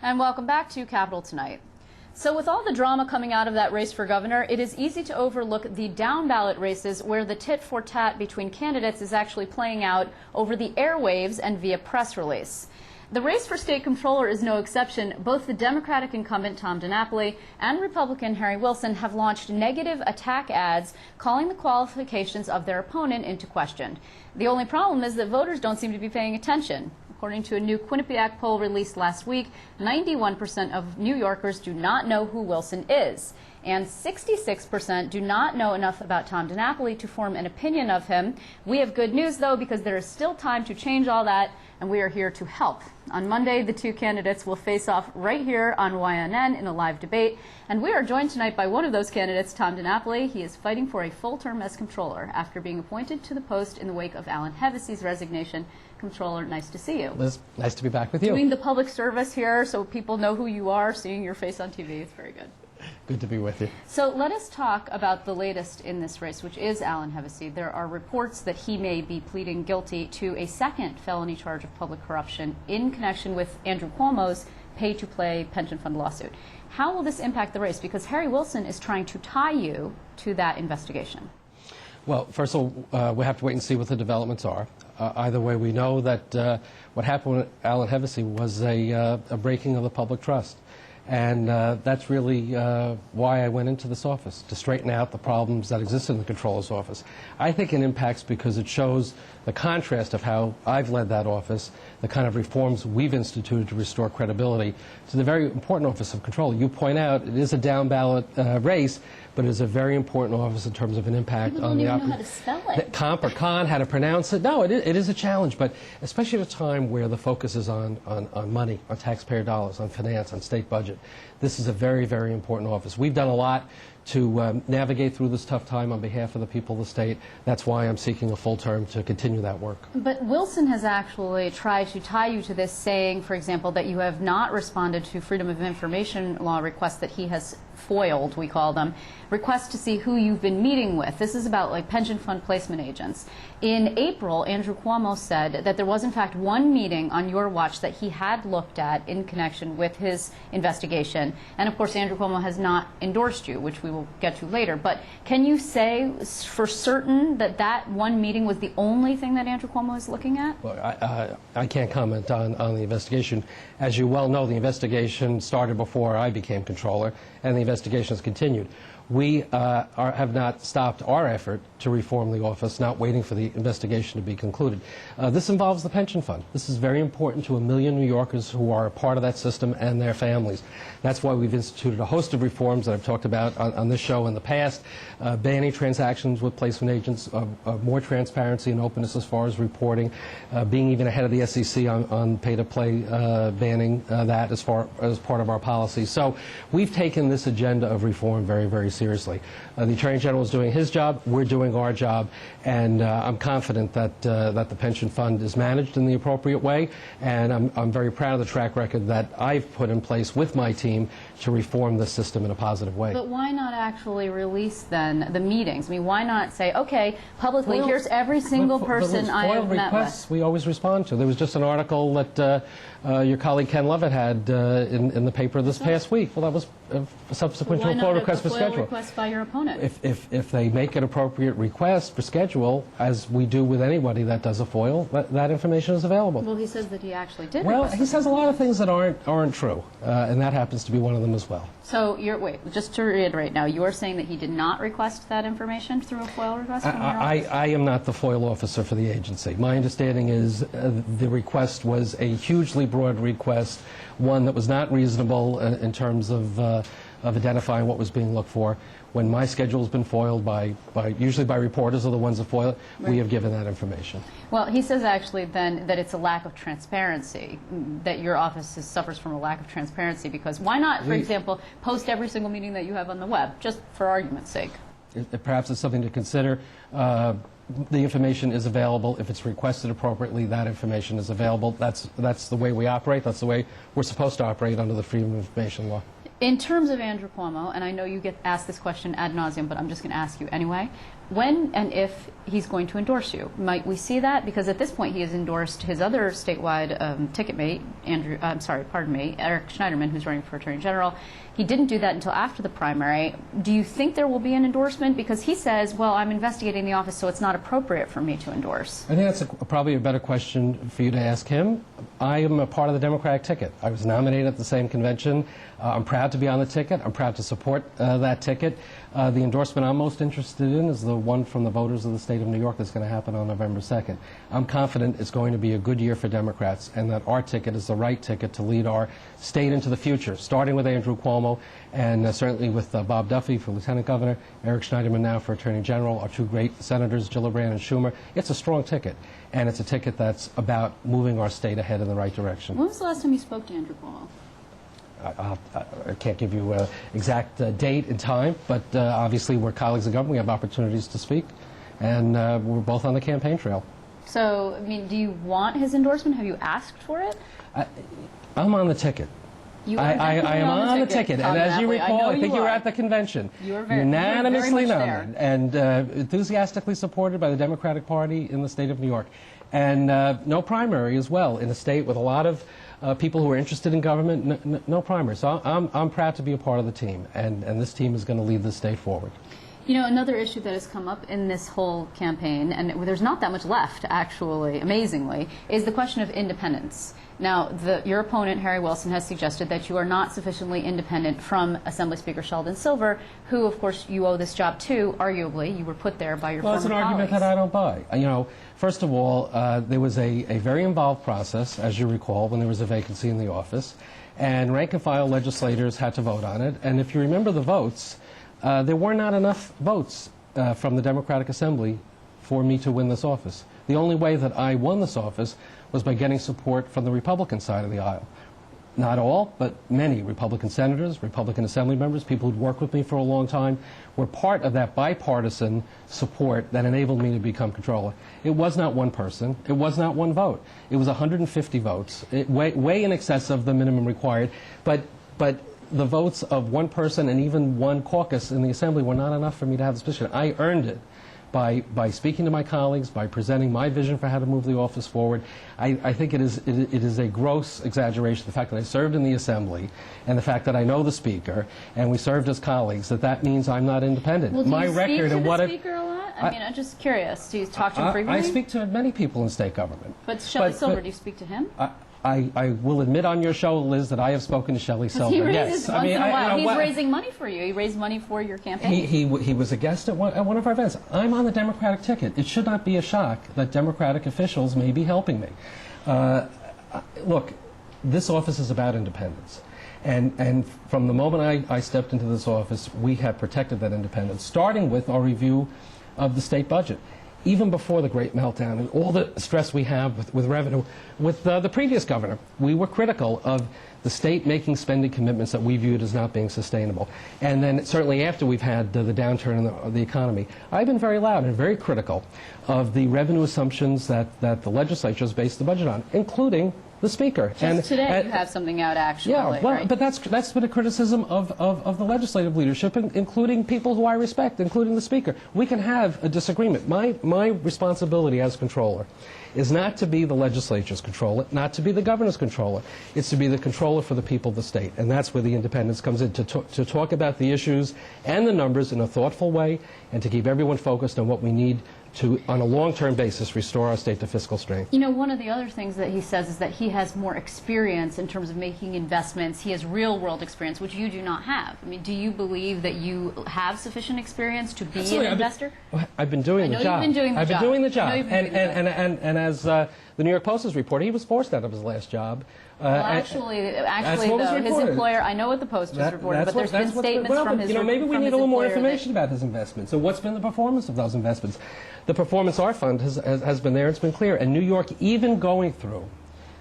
And welcome back to Capitol Tonight. So with all the drama coming out of that race for governor, it is easy to overlook the down-ballot races where the tit-for-tat between candidates is actually playing out over the airwaves and via press release. The race for state comptroller is no exception. Both the Democratic incumbent Tom DiNapoli and Republican Harry Wilson have launched negative attack ads calling the qualifications of their opponent into question. The only problem is that voters don't seem to be paying attention. According to a new Quinnipiac poll released last week, 91% of New Yorkers do not know who Wilson is, and 66% do not know enough about Tom DiNapoli to form an opinion of him. We have good news, though, because there is still time to change all that, and we are here to help. On Monday, the two candidates will face off right here on YNN in a live debate, and we are joined tonight by one of those candidates, Tom DiNapoli. He is fighting for a full term as comptroller after being appointed to the post in the wake of Alan Hevesey's resignation. Comptroller, nice to see you. Liz, nice to be back with you. Doing the public service here so people know who you are, seeing your face on TV. It's very good. Good to be with you. So let us talk about the latest in this race, which is Alan Hevesey. There are reports that he may be pleading guilty to a second felony charge of public corruption in connection with Andrew Cuomo's pay-to-play pension fund lawsuit. How will this impact the race? Because Harry Wilson is trying to tie you to that investigation. Well, first of all, we have to wait and see what the developments are. Either way, we know that what happened with Alan Hevesey was a breaking of the public trust. And that's really why I went into this office, to straighten out the problems that existed in the Comptroller's office. I think it impacts because it shows the contrast of how I've led that office, the kind of reforms we've instituted to restore credibility to the very important office of Comptroller. You point out it is a down-ballot race, but it is a very important office in terms of an impact on the opposition. People don't even know how to spell it. Comp or con, how to pronounce it. No, it is a challenge, but especially at a time where the focus is on money, on taxpayer dollars, on finance, on state budget. This is a very, very important office. We've done a lot to navigate through this tough time on behalf of the people of the state. That's why I'm seeking a full term to continue that work. But Wilson has actually tried to tie you to this, saying, for example, that you have not responded to Freedom of Information law requests that he has foiled, we call them, requests to see who you've been meeting with. This is about like pension fund placement agents. In April, Andrew Cuomo said that there was in fact one meeting on your watch that he had looked at in connection with his investigation. And of course, Andrew Cuomo has not endorsed you, which we will get to later. But can you say for certain that that one meeting was the only thing that Andrew Cuomo is looking at? Well, I can't comment on the investigation. As you well know, the investigation started before I became comptroller, and the investigation has continued. We have not stopped our effort to reform the office, not waiting for the investigation to be concluded. This involves the pension fund. This is very important to 1 million New Yorkers who are a part of that system and their families. That's why we've instituted a host of reforms that I've talked about on this show in the past, banning transactions with placement agents, more transparency and openness as far as reporting, being even ahead of the SEC on pay-to-play, banning that as part of our policy. So we've taken this agenda of reform very, very seriously. The Attorney General is doing his job, we're doing our job, and I'm confident that the pension fund is managed in the appropriate way, and I'm very proud of the track record that I've put in place with my team to reform the system in a positive way. But why not actually release then the meetings? I mean, why not say, okay, publicly, here's every single person I have met with? We always respond to. There was just an article that your colleague Ken Lovett had in the paper this past week. Well, that was subsequent to a FOIL request for schedule. Request by your opponent? If they make an appropriate request for schedule, as we do with anybody that does a FOIL, that information is available. Well, he says that he actually did. Well, he says a lot of things that aren't true, and that happens to be one of them as well. So wait, just to reiterate now, you're saying that he did not request that information through a FOIL request from your office? I am not the FOIL officer for the agency. My understanding is the request was a hugely broad request, one that was not reasonable in terms of identifying what was being looked for. When my schedule has been foiled usually by reporters are the ones that foil it, we have given that information. Well, he says actually then that it's a lack of transparency, that your office suffers from a lack of transparency, because why not, for example, post every single meeting that you have on the web, just for argument's sake? Perhaps it's something to consider. The information is available. If it's requested appropriately, that information is available. That's the way we operate. That's the way we're supposed to operate under the Freedom of Information law. In terms of Andrew Cuomo, and I know you get asked this question ad nauseum, but I'm just going to ask you anyway, when and if he's going to endorse you, might we see that? Because at this point, he has endorsed his other statewide ticket mate, Eric Schneiderman, who's running for Attorney General. He didn't do that until after the primary. Do you think there will be an endorsement? Because he says, well, I'm investigating the office, so it's not appropriate for me to endorse. I think that's probably a better question for you to ask him. I am a part of the Democratic ticket. I was nominated at the same convention. I'm proud to be on the ticket. I'm proud to support that ticket. The endorsement I'm most interested in is the one from the voters of the state of New York that's going to happen on November 2nd. I'm confident it's going to be a good year for Democrats and that our ticket is the right ticket to lead our state into the future, starting with Andrew Cuomo and certainly with Bob Duffy for Lieutenant Governor, Eric Schneiderman now for Attorney General, our two great senators, Gillibrand and Schumer. It's a strong ticket, and it's a ticket that's about moving our state ahead in the right direction. When was the last time you spoke to Andrew Cuomo? I can't give you an exact date and time, but obviously we're colleagues in government. We have opportunities to speak, and we're both on the campaign trail. So, I mean, do you want his endorsement? Have you asked for it? I'm on the ticket. I am on the ticket, and as you recall, I think you were at the convention. You were very unanimously much nominated and enthusiastically supported by the Democratic Party in the state of New York, and no primary as well in a state with a lot of people who are interested in government. No primary, so I'm proud to be a part of the team, and this team is going to lead the state forward. You know, another issue that has come up in this whole campaign, and there's not that much left, actually, amazingly, is the question of independence. Now, your opponent, Harry Wilson, has suggested that you are not sufficiently independent from Assembly Speaker Sheldon Silver, who, of course, you owe this job to, arguably. You were put there by your former colleagues. Well, it's an argument that I don't buy. You know, first of all, there was a very involved process, as you recall, when there was a vacancy in the office, and rank-and-file legislators had to vote on it. And if you remember the votes, there were not enough votes from the Democratic Assembly for me to win this office. The only way that I won this office was by getting support from the Republican side of the aisle. Not all, but many Republican senators, Republican Assembly members, people who'd worked with me for a long time, were part of that bipartisan support that enabled me to become controller. It was not one person. It was not one vote. It was 150 votes, way in excess of the minimum required. But the votes of one person and even one caucus in the Assembly were not enough for me to have this position. I earned it by speaking to my colleagues, by presenting my vision for how to move the office forward. I think it is a gross exaggeration, the fact that I served in the Assembly and the fact that I know the Speaker and we served as colleagues, that means I'm not independent. Well, do my you record speak and to what the Speaker a lot? I mean, I'm just curious. Do you talk to him frequently? I speak to many people in state government. But Shelley Silver, do you speak to him? I will admit on your show, Liz, that I have spoken to Shelley Silver. He raises yes, once in a while. He's raising money for you. He raised money for your campaign. He was a guest at one of our events. I'm on the Democratic ticket. It should not be a shock that Democratic officials may be helping me. Look, this office is about independence. And from the moment I stepped into this office, we have protected that independence, starting with our review of the state budget. Even before the great meltdown and all the stress we have with revenue, with the previous governor, we were critical of the state making spending commitments that we viewed as not being sustainable. And then certainly after we've had the downturn in the economy, I've been very loud and very critical of the revenue assumptions that the legislature has based the budget on, including the Speaker. Just today you have something out, actually. Yeah, well, right? but that's been a criticism of the legislative leadership, including people who I respect, including the Speaker. We can have a disagreement. My responsibility as controller is not to be the legislature's controller, not to be the governor's controller. It's to be the controller for the people of the state. And that's where the independence comes in, to talk about the issues and the numbers in a thoughtful way and to keep everyone focused on what we need to, on a long-term basis, restore our state to fiscal strength. You know, one of the other things that he says is that he has more experience in terms of making investments. He has real-world experience, which you do not have. I mean, do you believe that you have sufficient experience to be an investor? I've been doing the job. You've been doing the job. I've been doing the job. And as the New York Post has reported, he was forced out of his last job. Well, actually, though, his employer, I know what the Post has reported, but there's been statements from his employer. Maybe we need a little more information about his investments. So what's been the performance of those investments? The Performance Art Fund has been there. It's been clear. And New York, even going through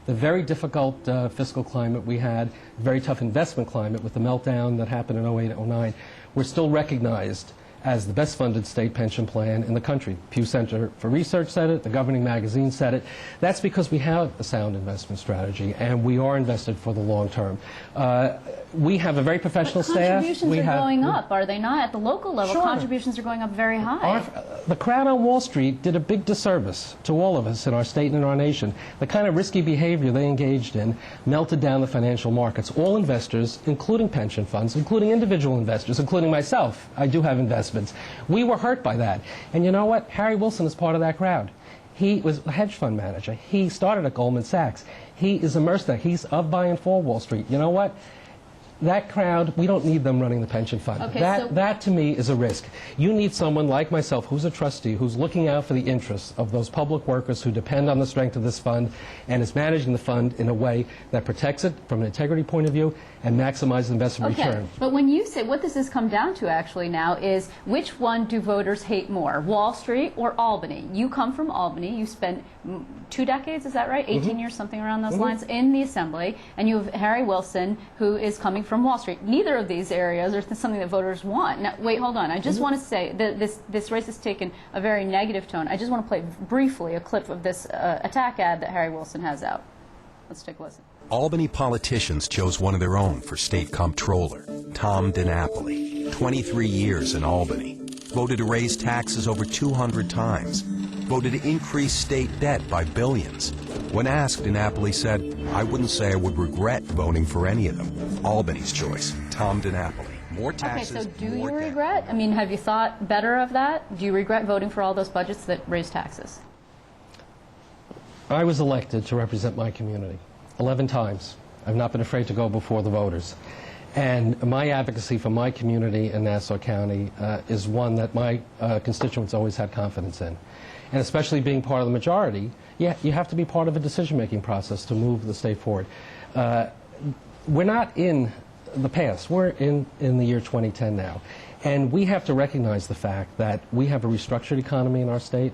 the very difficult fiscal climate we had, very tough investment climate with the meltdown that happened in 08, 09, we're still recognized as the best funded state pension plan in the country. Pew Center for Research said it, the governing magazine said it. That's because we have a sound investment strategy, and we are invested for the long term. We have a very professional staff. Contributions are going up, are they not? At the local level, Sure. contributions are going up very high. The crowd on Wall Street did a big disservice to all of us in our state and in our nation. The kind of risky behavior they engaged in melted down the financial markets. All investors, including pension funds, including individual investors, including myself, I do have investments, we were hurt by that. And you know what? Harry Wilson is part of that crowd. He was a hedge fund manager. He started at Goldman Sachs. He is immersed there. He's of, by, and for Wall Street. You know what? That crowd, we don't need them running the pension fund. Okay, that to me is a risk. You need someone like myself who's a trustee, who's looking out for the interests of those public workers who depend on the strength of this fund and is managing the fund in a way that protects it from an integrity point of view and maximizes investment return. But when you say, what does this come down to actually now is, which one do voters hate more, Wall Street or Albany? You come from Albany. You spent 2 decades, is that right? 18 years, something around those lines, in the Assembly. And you have Harry Wilson, who is coming from Wall Street. Neither of these areas are something that voters want. Now, wait, hold on. I just want to say that this race has taken a very negative tone. I just want to play briefly a clip of this attack ad that Harry Wilson has out. Let's take a listen. Albany politicians chose one of their own for state comptroller, Tom DiNapoli, 23 years in Albany. Voted to raise taxes over 200 times. Voted to increase state debt by billions. When asked, DiNapoli said, "I wouldn't say I would regret voting for any of them." Albany's choice, Tom DiNapoli. More taxes, Okay, so do more you debt. regret? I mean, have you thought better of that? Do you regret voting for all those budgets that raise taxes? I was elected to represent my community 11 times. I've not been afraid to go before the voters. And my advocacy for my community in Nassau County is one that my constituents always had confidence in. And especially being part of the majority, you have to be part of a decision-making process to move the state forward. We're not in the past. We're in the year 2010 now. And we have to recognize the fact that we have a restructured economy in our state.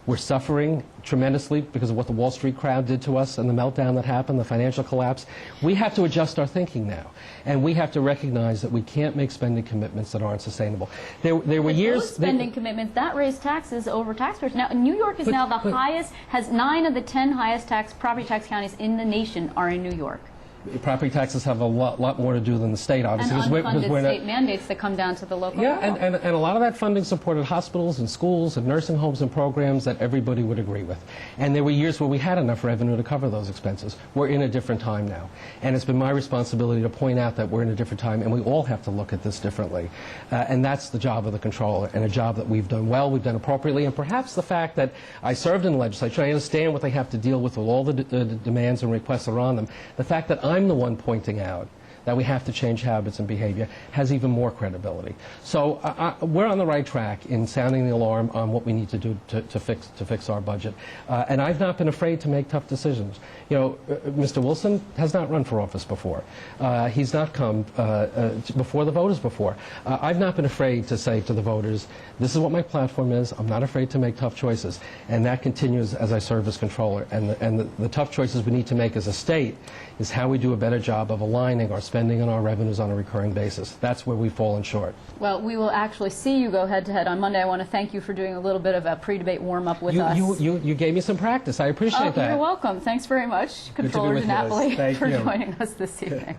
We're suffering tremendously because of what the Wall Street crowd did to us and the meltdown that happened, the financial collapse. We have to adjust our thinking now. And we have to recognize that we can't make spending commitments that aren't sustainable. There were years... Those spending commitments, that raised taxes over taxpayers. Now, New York is now the highest, has 9 of the 10 highest property tax counties in the nation are in New York. Property taxes have a lot more to do than the state, obviously. And unfunded we're state mandates that come down to the local level. And a lot of that funding supported hospitals and schools and nursing homes and programs that everybody would agree with. And there were years where we had enough revenue to cover those expenses. We're in a different time now. And it's been my responsibility to point out that we're in a different time, and we all have to look at this differently. And that's the job of the controller, and a job that we've done well, we've done appropriately, and perhaps the fact that I served in the legislature, I understand what they have to deal with all the demands and requests that are on them. The fact that I'm the one pointing out that we have to change habits and behavior has even more credibility. So we're on the right track in sounding the alarm on what we need to do to fix our budget. And I've not been afraid to make tough decisions. You know, Mr. Wilson has not run for office before. He's not come before the voters before. I've not been afraid to say to the voters, this is what my platform is. I'm not afraid to make tough choices. And that continues as I serve as controller. And the tough choices we need to make as a state is how we do a better job of aligning our spending and our revenues on a recurring basis. That's where we've fallen short. Well, we will actually see you go head-to-head on Monday. I want to thank you for doing a little bit of a pre-debate warm-up with us. You gave me some practice. I appreciate that. You're welcome. Thanks very much, Controller DiNapoli, for you. joining us this evening.